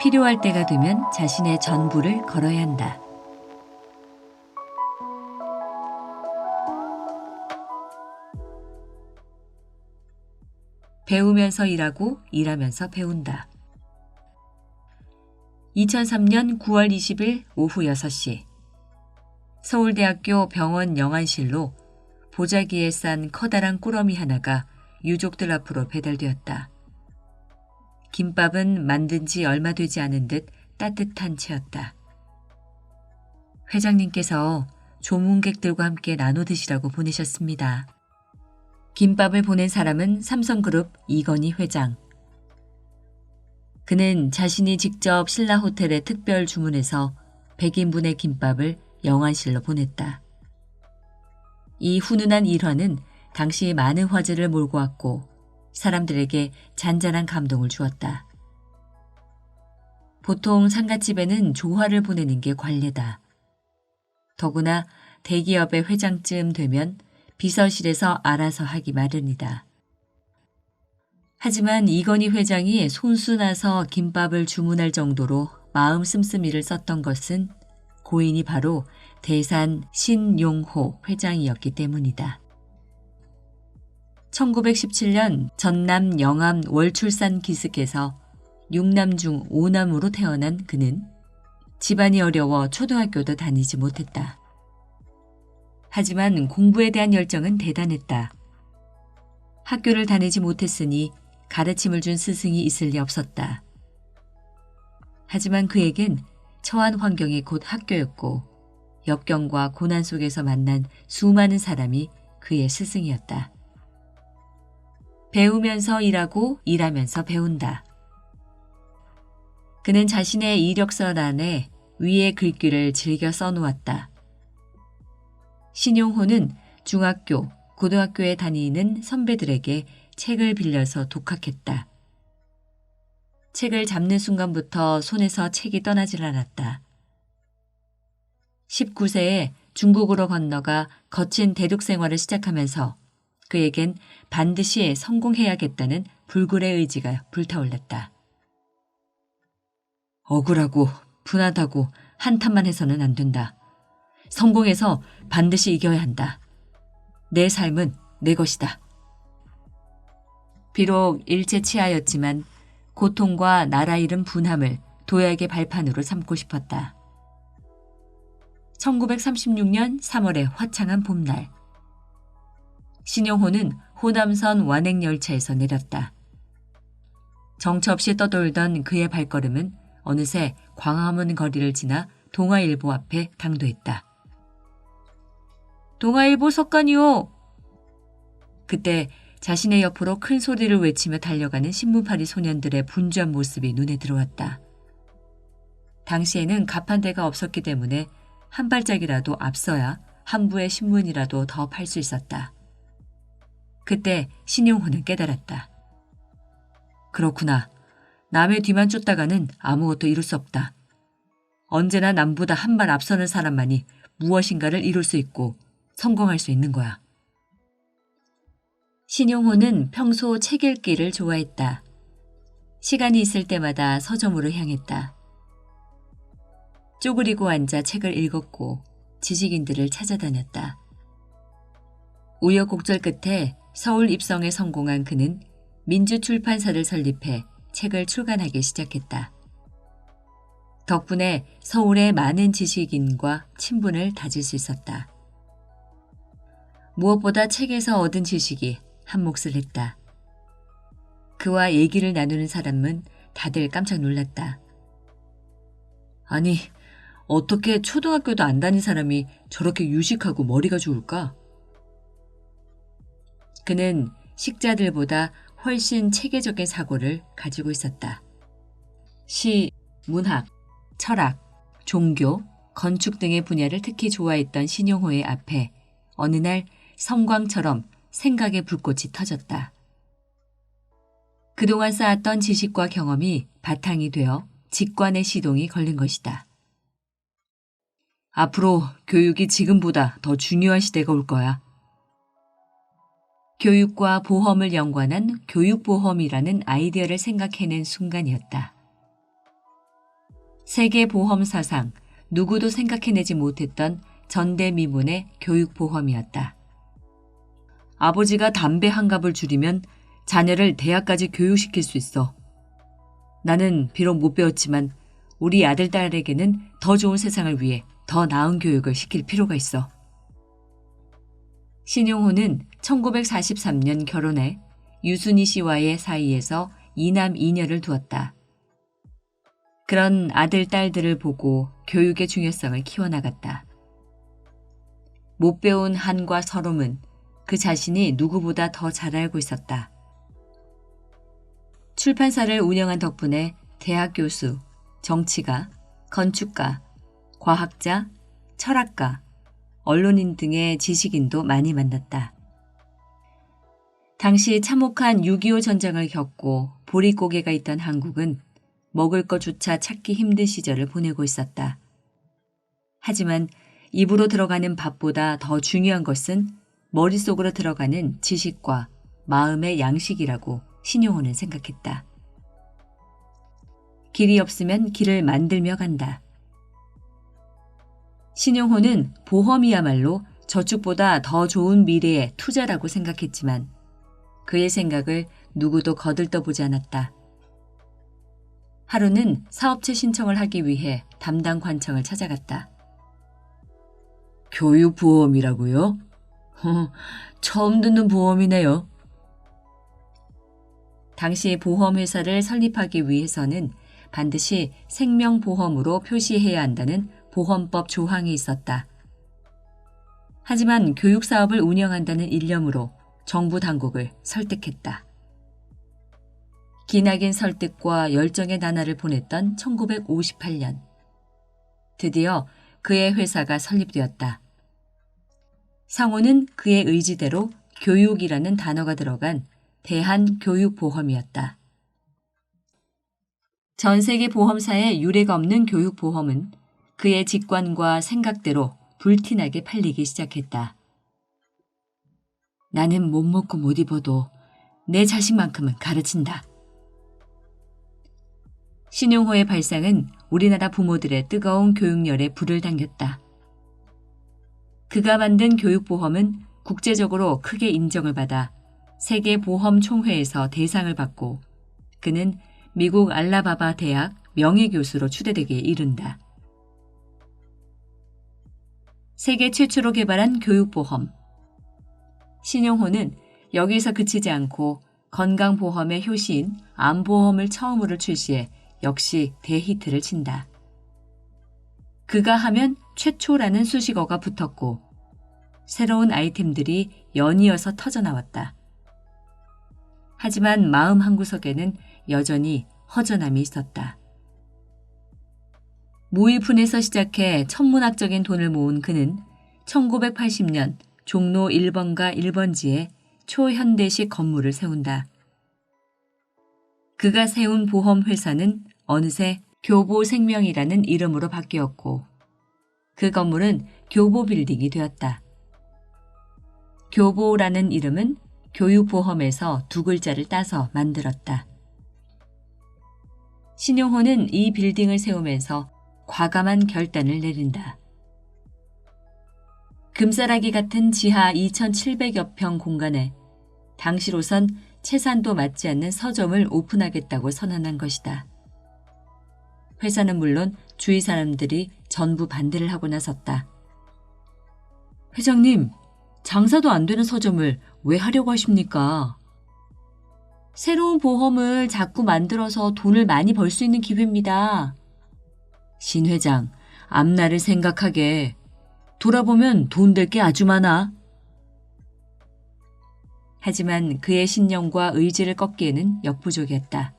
필요할 때가 되면 자신의 전부를 걸어야 한다. 배우면서 일하고 일하면서 배운다. 2003년 9월 20일 오후 6시 서울대학교 병원 영안실로 보자기에 싼 커다란 꾸러미 하나가 유족들 앞으로 배달되었다. 김밥은 만든 지 얼마 되지 않은 듯 따뜻한 채였다. 회장님께서 조문객들과 함께 나눠 드시라고 보내셨습니다. 김밥을 보낸 사람은 삼성그룹 이건희 회장. 그는 자신이 직접 신라호텔에 특별 주문해서 100인분의 김밥을 영안실로 보냈다. 이 훈훈한 일화는 당시 많은 화제를 몰고 왔고 사람들에게 잔잔한 감동을 주었다. 보통 상갓집에는 조화를 보내는 게 관례다. 더구나 대기업의 회장쯤 되면 비서실에서 알아서 하기 마련이다. 하지만 이건희 회장이 손수나서 김밥을 주문할 정도로 마음 씀씀이를 썼던 것은 고인이 바로 대산 신용호 회장이었기 때문이다. 1917년 전남 영암 월출산 기슭에서 6남 중 5남으로 태어난 그는 집안이 어려워 초등학교도 다니지 못했다. 하지만 공부에 대한 열정은 대단했다. 학교를 다니지 못했으니 가르침을 준 스승이 있을 리 없었다. 하지만 그에겐 처한 환경이 곧 학교였고 역경과 고난 속에서 만난 수많은 사람이 그의 스승이었다. 배우면서 일하고 일하면서 배운다. 그는 자신의 이력서 안에 위의 글귀를 즐겨 써놓았다. 신용호는 중학교, 고등학교에 다니는 선배들에게 책을 빌려서 독학했다. 책을 잡는 순간부터 손에서 책이 떠나질 않았다. 19세에 중국으로 건너가 거친 대륙 생활을 시작하면서 그에겐 반드시 성공해야겠다는 불굴의 의지가 불타올랐다. 억울하고 분하다고 한탄만 해서는 안 된다. 성공해서 반드시 이겨야 한다. 내 삶은 내 것이다. 비록 일제치하였지만 고통과 나라 잃은 분함을 도약의 발판으로 삼고 싶었다. 1936년 3월의 화창한 봄날. 신용호는 호남선 완행열차에서 내렸다. 정처 없이 떠돌던 그의 발걸음은 어느새 광화문 거리를 지나 동아일보 앞에 당도했다. 동아일보 석간이요! 그때 자신의 옆으로 큰 소리를 외치며 달려가는 신문파리 소년들의 분주한 모습이 눈에 들어왔다. 당시에는 가판대가 없었기 때문에 한 발짝이라도 앞서야 한 부의 신문이라도 더 팔 수 있었다. 그때 신용호는 깨달았다. 그렇구나. 남의 뒤만 쫓다가는 아무것도 이룰 수 없다. 언제나 남보다 한 발 앞서는 사람만이 무엇인가를 이룰 수 있고 성공할 수 있는 거야. 신용호는 평소 책 읽기를 좋아했다. 시간이 있을 때마다 서점으로 향했다. 쪼그리고 앉아 책을 읽었고 지식인들을 찾아다녔다. 우여곡절 끝에 서울 입성에 성공한 그는 민주출판사를 설립해 책을 출간하기 시작했다. 덕분에 서울의 많은 지식인과 친분을 다질 수 있었다. 무엇보다 책에서 얻은 지식이 한 몫을 했다. 그와 얘기를 나누는 사람은 다들 깜짝 놀랐다. 아니, 어떻게 초등학교도 안 다닌 사람이 저렇게 유식하고 머리가 좋을까? 그는 식자들보다 훨씬 체계적인 사고를 가지고 있었다. 시, 문학, 철학, 종교, 건축 등의 분야를 특히 좋아했던 신용호의 앞에 어느 날 섬광처럼 생각의 불꽃이 터졌다. 그동안 쌓았던 지식과 경험이 바탕이 되어 직관의 시동이 걸린 것이다. 앞으로 교육이 지금보다 더 중요한 시대가 올 거야. 교육과 보험을 연관한 교육보험이라는 아이디어를 생각해낸 순간이었다. 세계 보험 사상 누구도 생각해내지 못했던 전대미문의 교육보험이었다. 아버지가 담배 한 갑을 줄이면 자녀를 대학까지 교육시킬 수 있어. 나는 비록 못 배웠지만 우리 아들, 딸에게는 더 좋은 세상을 위해 더 나은 교육을 시킬 필요가 있어. 신용호는 1943년 결혼해 유순희 씨와의 사이에서 2남 2녀를 두었다. 그런 아들, 딸들을 보고 교육의 중요성을 키워나갔다. 못 배운 한과 서름은 그 자신이 누구보다 더 잘 알고 있었다. 출판사를 운영한 덕분에 대학 교수, 정치가, 건축가, 과학자, 철학가, 언론인 등의 지식인도 많이 만났다. 당시 참혹한 6.25 전쟁을 겪고 보릿고개가 있던 한국은 먹을 것조차 찾기 힘든 시절을 보내고 있었다. 하지만 입으로 들어가는 밥보다 더 중요한 것은 머릿속으로 들어가는 지식과 마음의 양식이라고 신용호는 생각했다. 길이 없으면 길을 만들며 간다. 신용호는 보험이야말로 저축보다 더 좋은 미래의 투자라고 생각했지만 그의 생각을 누구도 거들떠보지 않았다. 하루는 사업체 신청을 하기 위해 담당 관청을 찾아갔다. 교육보험이라고요? 처음 듣는 보험이네요. 당시 보험회사를 설립하기 위해서는 반드시 생명보험으로 표시해야 한다는 보험법 조항이 있었다. 하지만 교육사업을 운영한다는 일념으로 정부 당국을 설득했다. 기나긴 설득과 열정의 나날을 보냈던 1958년. 드디어 그의 회사가 설립되었다. 상호는 그의 의지대로 교육이라는 단어가 들어간 대한교육보험이었다. 전 세계 보험사에 유례가 없는 교육보험은 그의 직관과 생각대로 불티나게 팔리기 시작했다. 나는 못 먹고 못 입어도 내 자식만큼은 가르친다. 신용호의 발상은 우리나라 부모들의 뜨거운 교육열에 불을 당겼다. 그가 만든 교육보험은 국제적으로 크게 인정을 받아 세계보험총회에서 대상을 받고 그는 미국 알라바마 대학 명예교수로 추대되기에 이른다. 세계 최초로 개발한 교육보험. 신용호는 여기서 그치지 않고 건강보험의 효시인 암보험을 처음으로 출시해 역시 대히트를 친다. 그가 하면 최초라는 수식어가 붙었고 새로운 아이템들이 연이어서 터져나왔다. 하지만 마음 한구석에는 여전히 허전함이 있었다. 무일푼에서 시작해 천문학적인 돈을 모은 그는 1980년 종로 1번가 1번지에 초현대식 건물을 세운다. 그가 세운 보험회사는 어느새 교보생명이라는 이름으로 바뀌었고 그 건물은 교보빌딩이 되었다. 교보라는 이름은 교육보험에서 두 글자를 따서 만들었다. 신용호는 이 빌딩을 세우면서 과감한 결단을 내린다. 금싸라기 같은 지하 2,700여 평 공간에 당시로선 채산도 맞지 않는 서점을 오픈하겠다고 선언한 것이다. 회사는 물론 주위 사람들이 전부 반대를 하고 나섰다. 회장님, 장사도 안 되는 서점을 왜 하려고 하십니까? 새로운 보험을 자꾸 만들어서 돈을 많이 벌 수 있는 기회입니다. 신 회장, 앞날을 생각하게. 돌아보면 돈 될 게 아주 많아. 하지만 그의 신념과 의지를 꺾기에는 역부족이었다.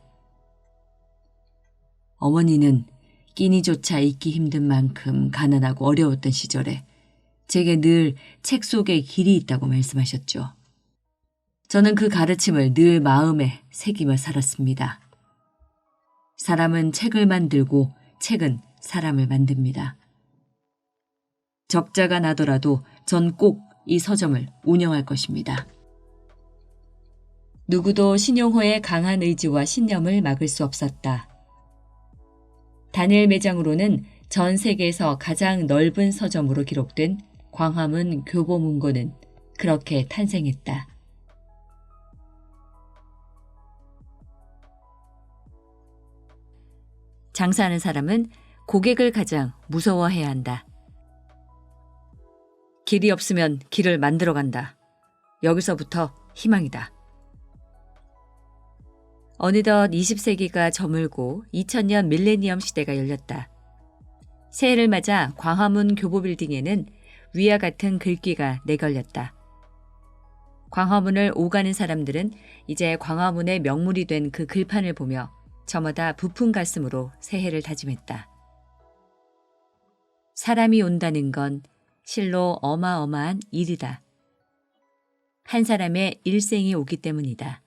어머니는 끼니조차 잊기 힘든 만큼 가난하고 어려웠던 시절에 제게 늘 책 속에 길이 있다고 말씀하셨죠. 저는 그 가르침을 늘 마음에 새기며 살았습니다. 사람은 책을 만들고 책은 사람을 만듭니다. 적자가 나더라도 전 꼭 이 서점을 운영할 것입니다. 누구도 신용호의 강한 의지와 신념을 막을 수 없었다. 다니엘 매장으로는 전 세계에서 가장 넓은 서점으로 기록된 광화문 교보문고는 그렇게 탄생했다. 장사하는 사람은 고객을 가장 무서워해야 한다. 길이 없으면 길을 만들어 간다. 여기서부터 희망이다. 어느덧 20세기가 저물고 2000년 밀레니엄 시대가 열렸다. 새해를 맞아 광화문 교보빌딩에는 위와 같은 글귀가 내걸렸다. 광화문을 오가는 사람들은 이제 광화문의 명물이 된 그 글판을 보며 저마다 부푼 가슴으로 새해를 다짐했다. 사람이 온다는 건 실로 어마어마한 일이다. 한 사람의 일생이 오기 때문이다.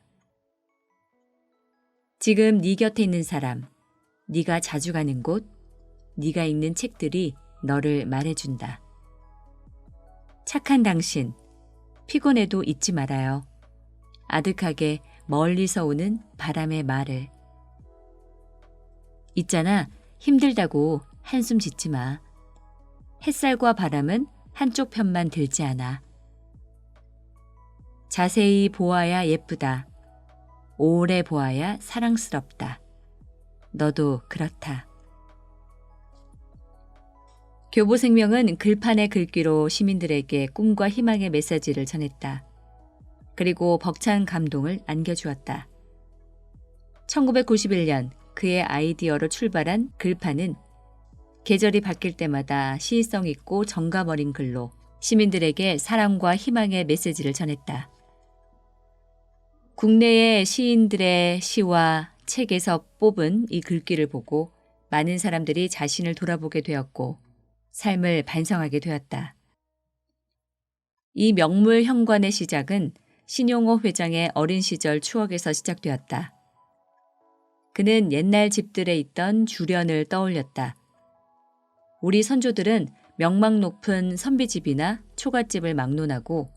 지금 네 곁에 있는 사람, 네가 자주 가는 곳, 네가 읽는 책들이 너를 말해준다. 착한 당신, 피곤해도 잊지 말아요. 아득하게 멀리서 오는 바람의 말을. 있잖아, 힘들다고 한숨 짓지 마. 햇살과 바람은 한쪽 편만 들지 않아. 자세히 보아야 예쁘다. 오래 보아야 사랑스럽다. 너도 그렇다. 교보생명은 글판의 글귀로 시민들에게 꿈과 희망의 메시지를 전했다. 그리고 벅찬 감동을 안겨주었다. 1991년 그의 아이디어로 출발한 글판은 계절이 바뀔 때마다 시의성 있고 정감 어린 글로 시민들에게 사랑과 희망의 메시지를 전했다. 국내의 시인들의 시와 책에서 뽑은 이 글귀를 보고 많은 사람들이 자신을 돌아보게 되었고 삶을 반성하게 되었다. 이 명물 현관의 시작은 신용호 회장의 어린 시절 추억에서 시작되었다. 그는 옛날 집들에 있던 주련을 떠올렸다. 우리 선조들은 명망 높은 선비집이나 초가집을 막론하고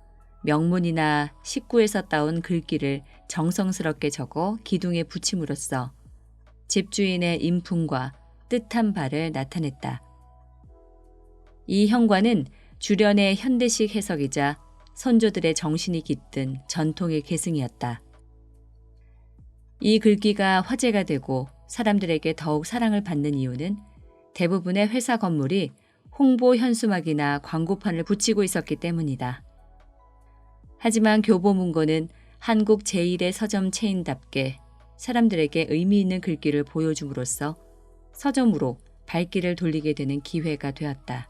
명문이나 식구에서 따온 글귀를 정성스럽게 적어 기둥에 붙임으로써 집주인의 인품과 뜻한 바를 나타냈다. 이 현관은 주련의 현대식 해석이자 선조들의 정신이 깃든 전통의 계승이었다. 이 글귀가 화제가 되고 사람들에게 더욱 사랑을 받는 이유는 대부분의 회사 건물이 홍보 현수막이나 광고판을 붙이고 있었기 때문이다. 하지만 교보문고는 한국 제1의 서점 체인답게 사람들에게 의미 있는 글귀를 보여줌으로써 서점으로 발길을 돌리게 되는 기회가 되었다.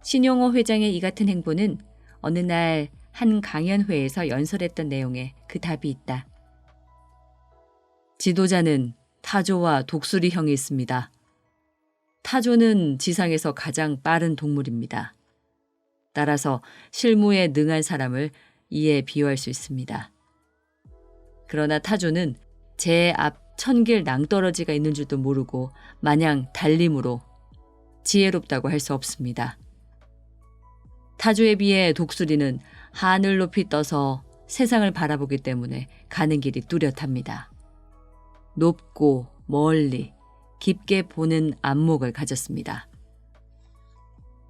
신용호 회장의 이 같은 행보는 어느 날 한 강연회에서 연설했던 내용에 그 답이 있다. 지도자는 타조와 독수리형이 있습니다. 타조는 지상에서 가장 빠른 동물입니다. 따라서 실무에 능한 사람을 이에 비유할 수 있습니다. 그러나 타조는 제 앞 천길 낭떠러지가 있는 줄도 모르고 마냥 달림으로 지혜롭다고 할 수 없습니다. 타조에 비해 독수리는 하늘 높이 떠서 세상을 바라보기 때문에 가는 길이 뚜렷합니다. 높고 멀리 깊게 보는 안목을 가졌습니다.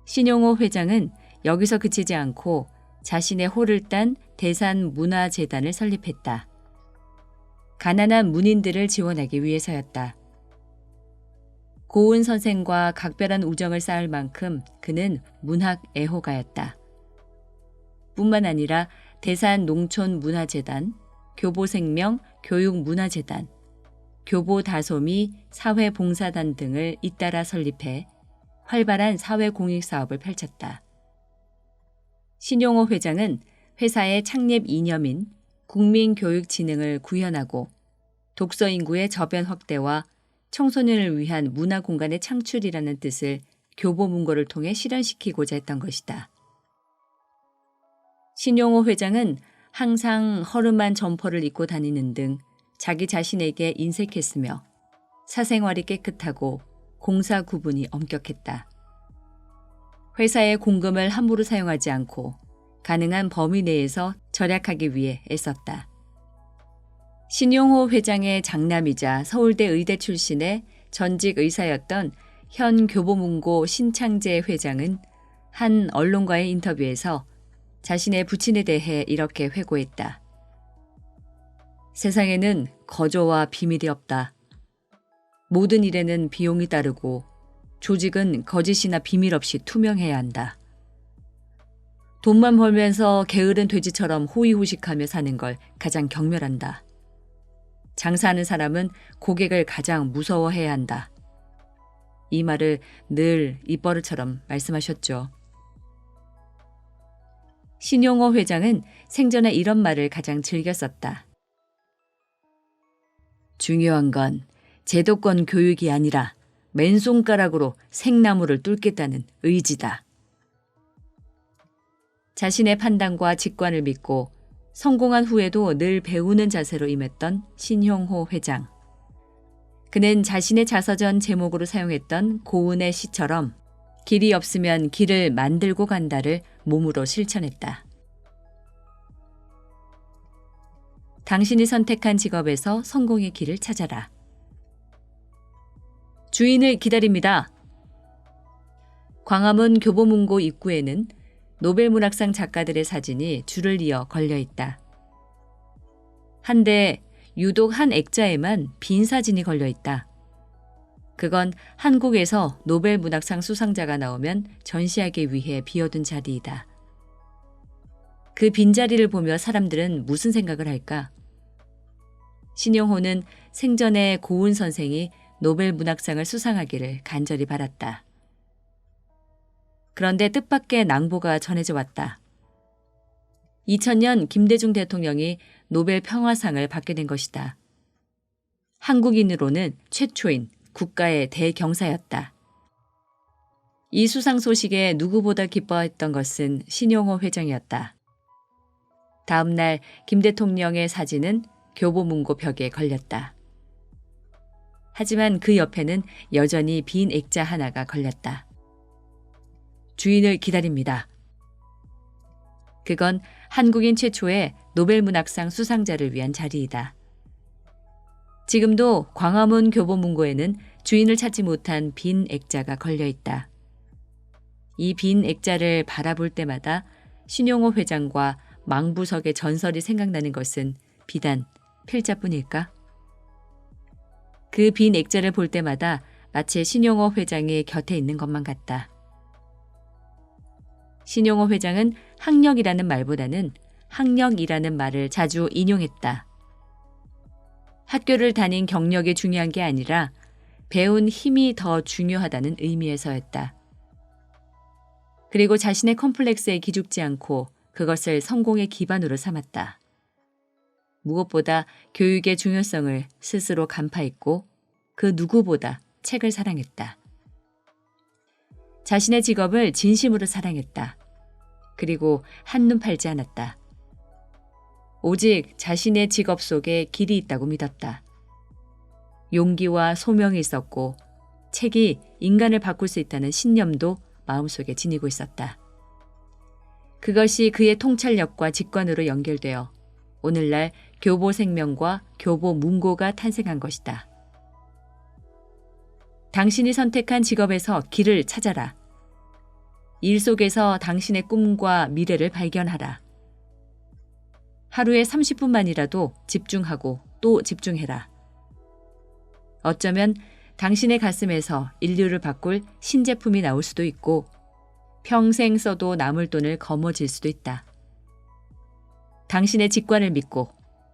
신용호 회장은 여기서 그치지 않고 자신의 호를 딴 대산문화재단을 설립했다. 가난한 문인들을 지원하기 위해서였다. 고은 선생과 각별한 우정을 쌓을 만큼 그는 문학 애호가였다. 뿐만 아니라 대산농촌문화재단, 교보생명 교육문화재단, 교보다솜이 사회봉사단 등을 잇따라 설립해 활발한 사회공익사업을 펼쳤다. 신용호 회장은 회사의 창립 이념인 국민교육진흥을 구현하고 독서 인구의 저변 확대와 청소년을 위한 문화공간의 창출이라는 뜻을 교보문고를 통해 실현시키고자 했던 것이다. 신용호 회장은 항상 허름한 점퍼를 입고 다니는 등 자기 자신에게 인색했으며 사생활이 깨끗하고 공사 구분이 엄격했다. 회사의 공금을 함부로 사용하지 않고 가능한 범위 내에서 절약하기 위해 애썼다. 신용호 회장의 장남이자 서울대 의대 출신의 전직 의사였던 현 교보문고 신창재 회장은 한 언론과의 인터뷰에서 자신의 부친에 대해 이렇게 회고했다. 세상에는 거저와 비밀이 없다. 모든 일에는 비용이 따르고 조직은 거짓이나 비밀 없이 투명해야 한다. 돈만 벌면서 게으른 돼지처럼 호의호식하며 사는 걸 가장 경멸한다. 장사하는 사람은 고객을 가장 무서워해야 한다. 이 말을 늘 입버릇처럼 말씀하셨죠. 신용호 회장은 생전에 이런 말을 가장 즐겨 썼다. 중요한 건 제도권 교육이 아니라 맨손가락으로 생나무를 뚫겠다는 의지다. 자신의 판단과 직관을 믿고 성공한 후에도 늘 배우는 자세로 임했던 신용호 회장. 그는 자신의 자서전 제목으로 사용했던 고은의 시처럼 길이 없으면 길을 만들고 간다를 몸으로 실천했다. 당신이 선택한 직업에서 성공의 길을 찾아라. 주인을 기다립니다. 광화문 교보문고 입구에는 노벨문학상 작가들의 사진이 줄을 이어 걸려 있다. 한데 유독 한 액자에만 빈 사진이 걸려 있다. 그건 한국에서 노벨문학상 수상자가 나오면 전시하기 위해 비워둔 자리이다. 그 빈자리를 보며 사람들은 무슨 생각을 할까? 신용호는 생전에 고은 선생이 노벨문학상을 수상하기를 간절히 바랐다. 그런데 뜻밖의 낭보가 전해져 왔다. 2000년 김대중 대통령이 노벨 평화상을 받게 된 것이다. 한국인으로는 최초인 국가의 대경사였다. 이 수상 소식에 누구보다 기뻐했던 것은 신용호 회장이었다. 다음 날 김 대통령의 사진은 교보문고 벽에 걸렸다. 하지만 그 옆에는 여전히 빈 액자 하나가 걸렸다. 주인을 기다립니다. 그건 한국인 최초의 노벨문학상 수상자를 위한 자리이다. 지금도 광화문 교보문고에는 주인을 찾지 못한 빈 액자가 걸려 있다. 이 빈 액자를 바라볼 때마다 신용호 회장과 망부석의 전설이 생각나는 것은 비단 필자뿐일까? 그 빈 액자를 볼 때마다 마치 신용호 회장이 곁에 있는 것만 같다. 신용호 회장은 학력이라는 말보다는 학력이라는 말을 자주 인용했다. 학교를 다닌 경력이 중요한 게 아니라 배운 힘이 더 중요하다는 의미에서였다. 그리고 자신의 컴플렉스에 기죽지 않고 그것을 성공의 기반으로 삼았다. 무엇보다 교육의 중요성을 스스로 간파했고 그 누구보다 책을 사랑했다. 자신의 직업을 진심으로 사랑했다. 그리고 한눈 팔지 않았다. 오직 자신의 직업 속에 길이 있다고 믿었다. 용기와 소명이 있었고 책이 인간을 바꿀 수 있다는 신념도 마음속에 지니고 있었다. 그것이 그의 통찰력과 직관으로 연결되어 오늘날 교보생명과 교보문고가 탄생한 것이다. 당신이 선택한 직업에서 길을 찾아라. 일 속에서 당신의 꿈과 미래를 발견하라. 하루에 30분만이라도 집중하고 또 집중해라. 어쩌면 당신의 가슴에서 인류를 바꿀 신제품이 나올 수도 있고 평생 써도 남을 돈을 거머쥘 수도 있다. 당신의 직관을 믿고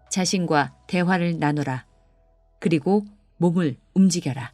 자신과 대화를 나눠라. 그리고 몸을 움직여라.